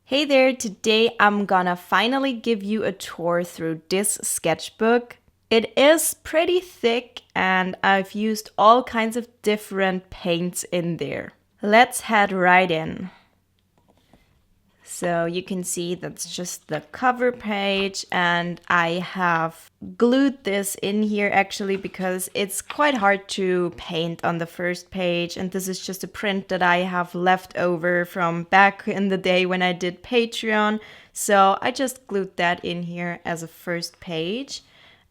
Hey there, today I'm gonna finally give you a tour through this sketchbook. It is pretty thick and I've used all kinds of different paints in there. Let's head right in. So you can see that's just the cover page, and I have glued this in here actually because it's quite hard to paint on the first page, and this is just a print that I have left over from back in the day when I did Patreon. So I just glued that in here as a first page.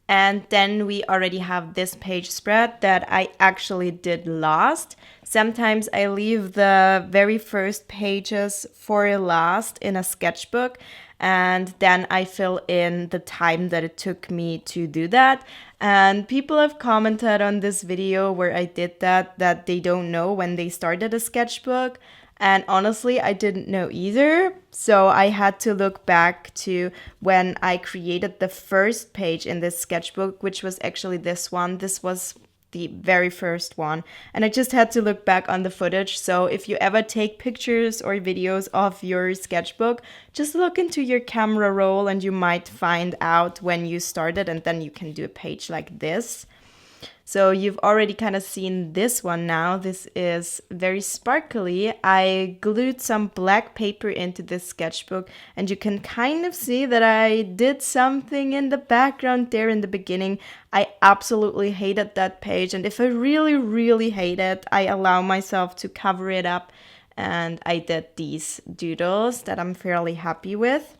And then we already have this page spread that I actually did last. Sometimes I leave the very first pages for last in a sketchbook, and then I fill in the time that it took me to do that. And people have commented on this video where I did that they don't know when they started a sketchbook. And honestly, I didn't know either. So I had to look back to when I created the first page in this sketchbook, which was actually this one. This was the very first one. And I just had to look back on the footage. So if you ever take pictures or videos of your sketchbook, just look into your camera roll and you might find out when you started, and then you can do a page like this. So you've already kind of seen this one now. This is very sparkly. I glued some black paper into this sketchbook, and you can kind of see that I did something in the background there in the beginning. I absolutely hated that page, and if I really, really hate it, I allow myself to cover it up, and I did these doodles that I'm fairly happy with.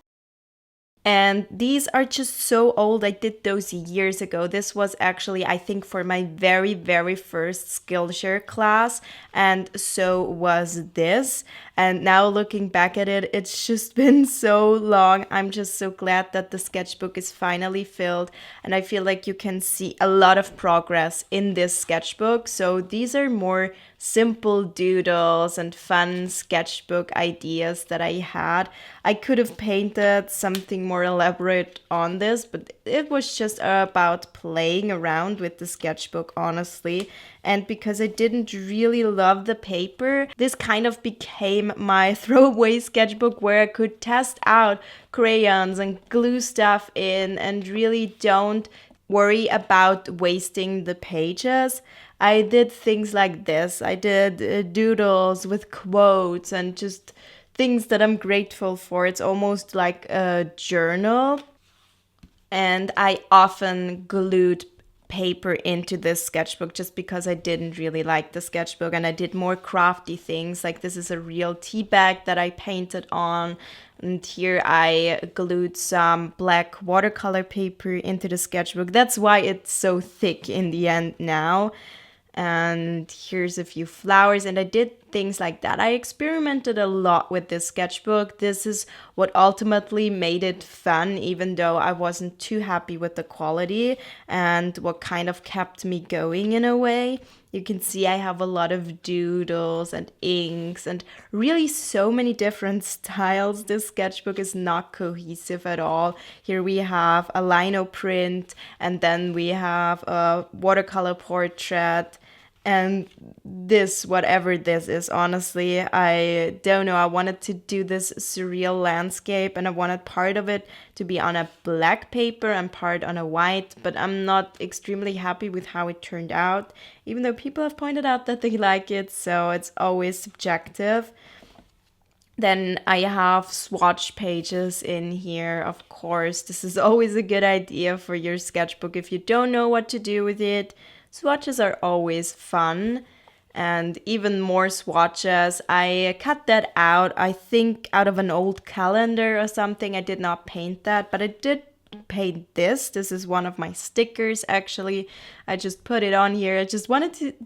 And these are just so old. I did those years ago. This was actually, I think, for my very, very first Skillshare class. And so was this. And now looking back at it, it's just been so long. I'm just so glad that the sketchbook is finally filled. And I feel like you can see a lot of progress in this sketchbook. So these are more simple doodles and fun sketchbook ideas that I had. I could have painted something more elaborate on this, but it was just about playing around with the sketchbook, honestly. And because I didn't really love the paper, this kind of became my throwaway sketchbook where I could test out crayons and glue stuff in and really don't worry about wasting the pages. I did things like this. I did doodles with quotes and just things that I'm grateful for. It's almost like a journal. And I often glued paper into this sketchbook just because I didn't really like the sketchbook, and I did more crafty things. Like this is a real tea bag that I painted on, and here I glued some black watercolor paper into the sketchbook. That's why it's so thick in the end now. And here's a few flowers, and I did things like that. I experimented a lot with this sketchbook. This is what ultimately made it fun, even though I wasn't too happy with the quality, and what kind of kept me going in a way. You can see I have a lot of doodles and inks and really so many different styles. This sketchbook is not cohesive at all. Here we have a lino print, and then we have a watercolor portrait, and this, whatever this is, honestly, I don't know. I wanted to do this surreal landscape, and I wanted part of it to be on a black paper and part on a white, but I'm not extremely happy with how it turned out, even though people have pointed out that they like it, so it's always subjective. Then I have swatch pages in here, of course. This is always a good idea for your sketchbook if you don't know what to do with it. Swatches are always fun, and even more swatches. I cut that out, I think, out of an old calendar or something. I did not paint that, but I did paint this. This is one of my stickers, actually. I just put it on here. I just wanted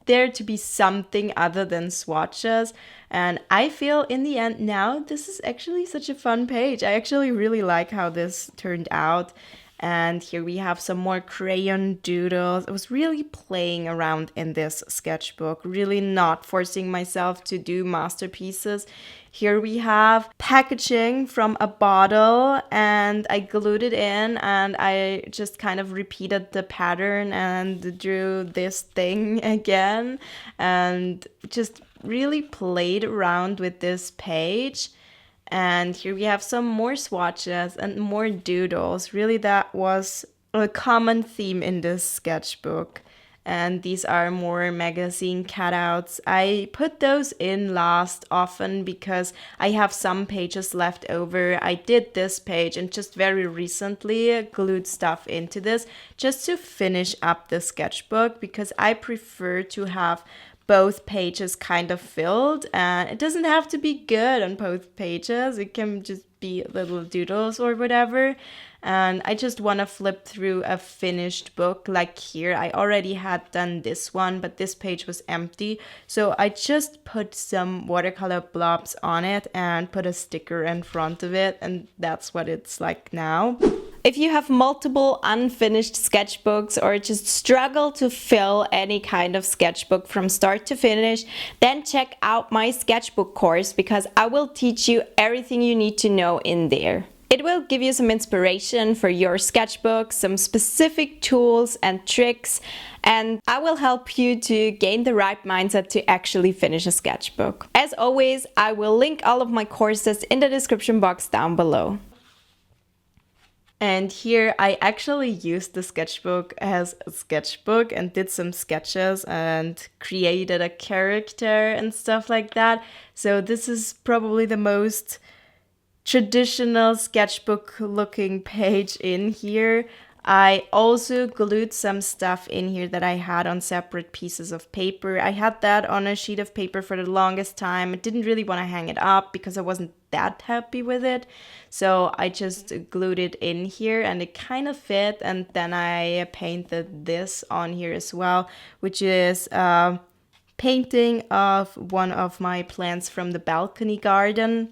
there to be something other than swatches, and I feel in the end now this is actually such a fun page. I actually really like how this turned out. And here we have some more crayon doodles. I was really playing around in this sketchbook, really not forcing myself to do masterpieces. Here we have packaging from a bottle, and I glued it in, and I just kind of repeated the pattern and drew this thing again, and just really played around with this page. And here we have some more swatches and more doodles. Really, that was a common theme in this sketchbook. And these are more magazine cutouts. I put those in last often because I have some pages left over. I did this page and just very recently glued stuff into this just to finish up the sketchbook, because I prefer to have both pages kind of filled, and it doesn't have to be good on both pages. It can just be little doodles or whatever. And I just want to flip through a finished book. Like here, I already had done this one, but this page was empty. So I just put some watercolor blobs on it and put a sticker in front of it. And that's what it's like now. If you have multiple unfinished sketchbooks or just struggle to fill any kind of sketchbook from start to finish, then check out my sketchbook course, because I will teach you everything you need to know in there. It will give you some inspiration for your sketchbook, some specific tools and tricks, and I will help you to gain the right mindset to actually finish a sketchbook. As always, I will link all of my courses in the description box down below. And here I actually used the sketchbook as a sketchbook and did some sketches and created a character and stuff like that. So this is probably the most traditional sketchbook looking page in here. I also glued some stuff in here that I had on separate pieces of paper. I had that on a sheet of paper for the longest time. I didn't really want to hang it up because I wasn't that happy with it. So I just glued it in here and it kind of fit. And then I painted this on here as well, which is a painting of one of my plants from the balcony garden.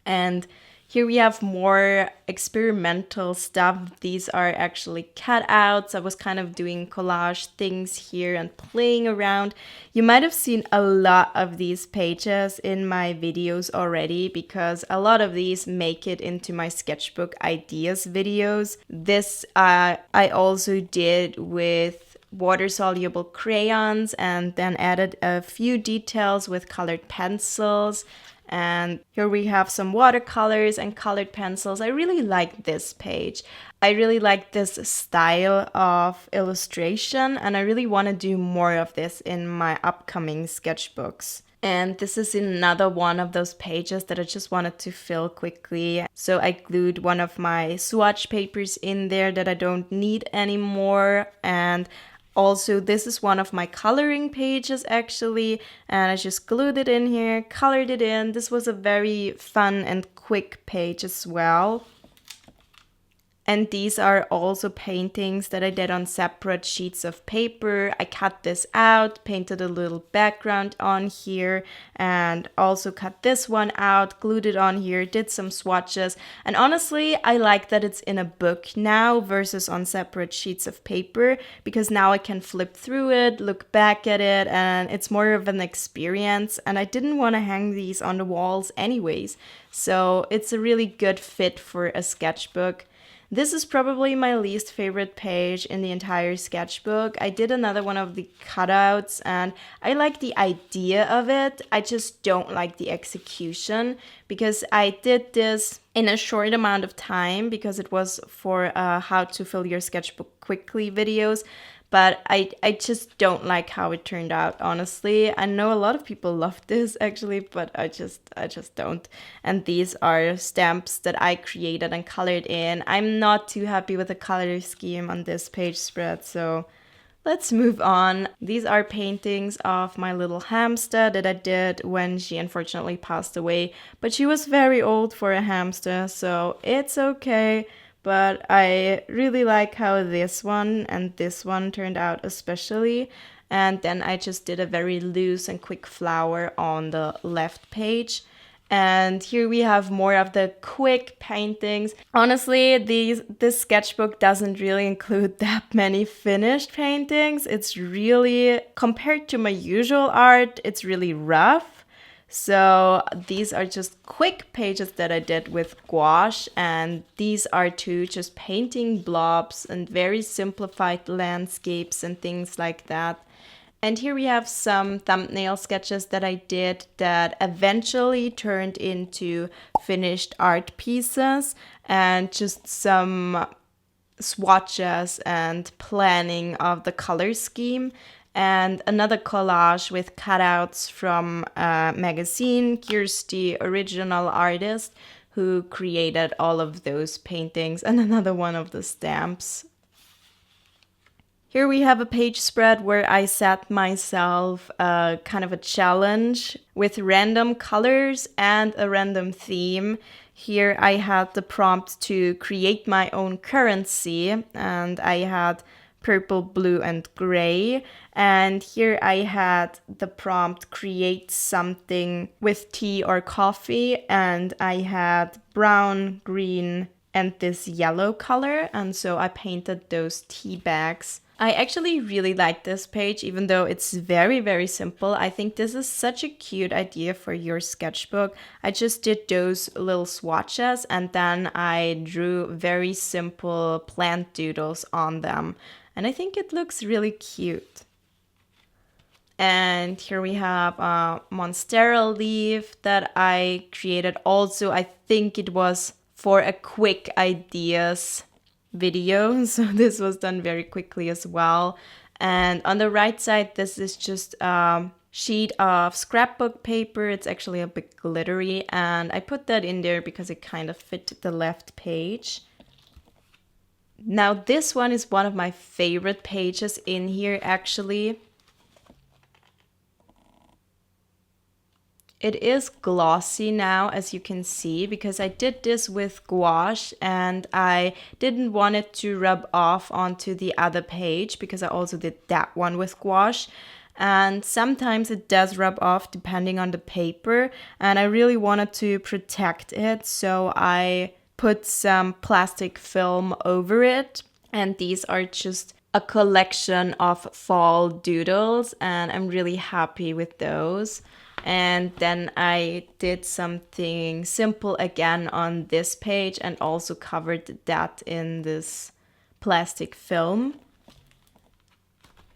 And here we have more experimental stuff. These are actually cutouts. I was kind of doing collage things here and playing around. You might have seen a lot of these pages in my videos already, because a lot of these make it into my sketchbook ideas videos. This I also did with water-soluble crayons and then added a few details with colored pencils. And here we have some watercolors and colored pencils. I really like this page. I really like this style of illustration, and I really want to do more of this in my upcoming sketchbooks. And this is another one of those pages that I just wanted to fill quickly. So I glued one of my swatch papers in there that I don't need anymore. And also, this is one of my coloring pages actually, and I just glued it in here, colored it in. This was a very fun and quick page as well. And these are also paintings that I did on separate sheets of paper. I cut this out, painted a little background on here, and also cut this one out, glued it on here, did some swatches. And honestly, I like that it's in a book now versus on separate sheets of paper, because now I can flip through it, look back at it, and it's more of an experience. And I didn't want to hang these on the walls anyways. So it's a really good fit for a sketchbook. This is probably my least favorite page in the entire sketchbook. I did another one of the cutouts and I like the idea of it. I just don't like the execution, because I did this in a short amount of time because it was for how to fill your sketchbook quickly videos. But I just don't like how it turned out, honestly. I know a lot of people love this actually, but I just don't. And these are stamps that I created and colored in. I'm not too happy with the color scheme on this page spread, so let's move on. These are paintings of my little hamster that I did when she unfortunately passed away. But she was very old for a hamster, so it's okay. But I really like how this one and this one turned out especially. And then I just did a very loose and quick flower on the left page. And here we have more of the quick paintings. Honestly, this sketchbook doesn't really include that many finished paintings. It's really, compared to my usual art, it's really rough. So these are just quick pages that I did with gouache, and these are two just painting blobs and very simplified landscapes and things like that. And here we have some thumbnail sketches that I did that eventually turned into finished art pieces, and just some swatches and planning of the color scheme, and another collage with cutouts from a magazine. Here's the original artist who created all of those paintings, and another one of the stamps. Here we have a page spread where I set myself a kind of a challenge with random colors and a random theme. Here I had the prompt to create my own currency, and I had purple, blue, and gray. And here I had the prompt create something with tea or coffee, and I had brown, green, and this yellow color, and so I painted those tea bags. I actually really like this page, even though it's very, very simple. I think this is such a cute idea for your sketchbook. I just did those little swatches, and then I drew very simple plant doodles on them. And I think it looks really cute. And here we have a monstera leaf that I created also. I think it was for a quick ideas video, so this was done very quickly as well. And on the right side, this is just a sheet of scrapbook paper. It's actually a bit glittery, and I put that in there because it kind of fit the left page. Now this one is one of my favorite pages in here, actually. It is glossy now, as you can see, because I did this with gouache and I didn't want it to rub off onto the other page, because I also did that one with gouache. And sometimes it does rub off depending on the paper, and I really wanted to protect it, so I put some plastic film over it. And these are just a collection of fall doodles, and I'm really happy with those. And then I did something simple again on this page and also covered that in this plastic film.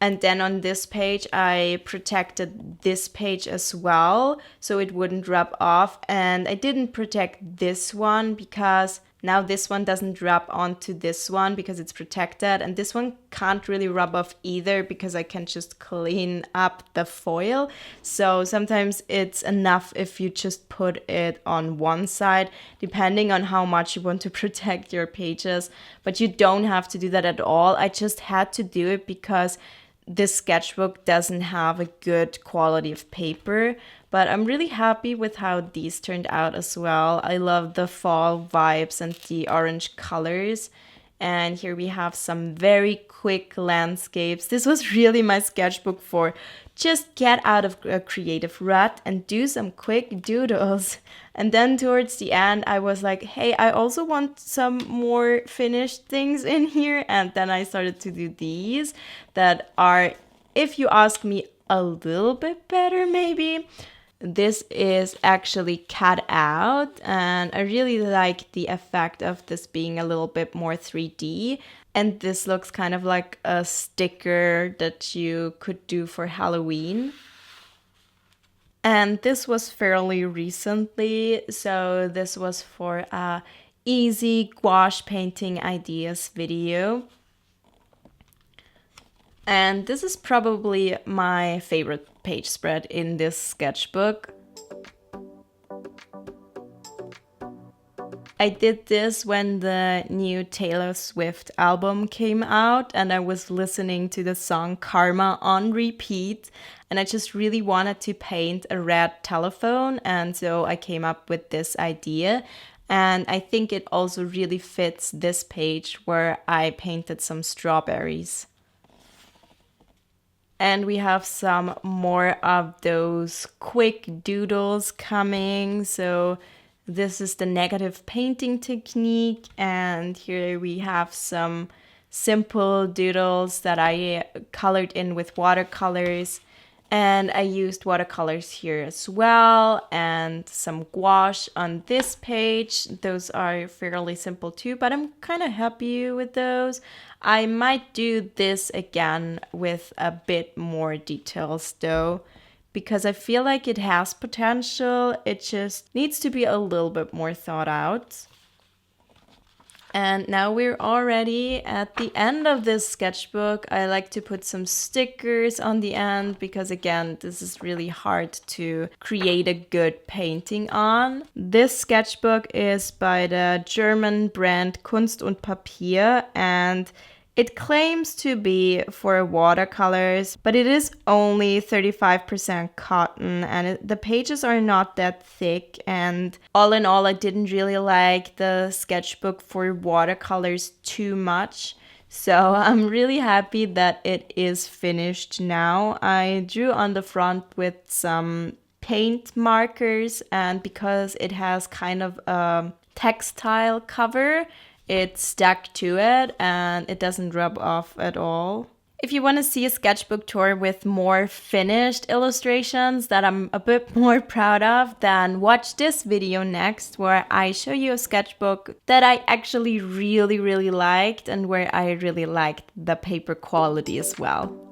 And then on this page, I protected this page as well, so it wouldn't rub off. And I didn't protect this one because now this one doesn't rub onto this one because it's protected. And this one can't really rub off either because I can just clean up the foil. So sometimes it's enough if you just put it on one side, depending on how much you want to protect your pages. But you don't have to do that at all. I just had to do it because this sketchbook doesn't have a good quality of paper, but I'm really happy with how these turned out as well. I love the fall vibes and the orange colors. And here we have some very quick landscapes. This was really my sketchbook for just get out of a creative rut and do some quick doodles. And then towards the end, I was like, hey, I also want some more finished things in here. And then I started to do these that are, if you ask me, a little bit better maybe. This is actually cut out, and I really like the effect of this being a little bit more 3D. And this looks kind of like a sticker that you could do for Halloween. And this was fairly recently, so this was for a easy gouache painting ideas video. And this is probably my favorite page spread in this sketchbook. I did this when the new Taylor Swift album came out, and I was listening to the song Karma on repeat, and I just really wanted to paint a red telephone, and so I came up with this idea. And I think it also really fits this page where I painted some strawberries. And we have some more of those quick doodles coming. So this is the negative painting technique. And here we have some simple doodles that I colored in with watercolors. And I used watercolors here as well, and some gouache on this page. Those are fairly simple too, but I'm kind of happy with those. I might do this again with a bit more details though, because I feel like it has potential. It just needs to be a little bit more thought out. And now we're already at the end of this sketchbook. I like to put some stickers on the end because, again, this is really hard to create a good painting on. This sketchbook is by the German brand Kunst und Papier, and it claims to be for watercolors, but it is only 35% cotton, and the pages are not that thick. And all in all, I didn't really like the sketchbook for watercolors too much. So I'm really happy that it is finished now. I drew on the front with some paint markers, and because it has kind of a textile cover, it's stuck to it and it doesn't rub off at all. If you want to see a sketchbook tour with more finished illustrations that I'm a bit more proud of, then watch this video next, where I show you a sketchbook that I actually really liked and where I really liked the paper quality as well.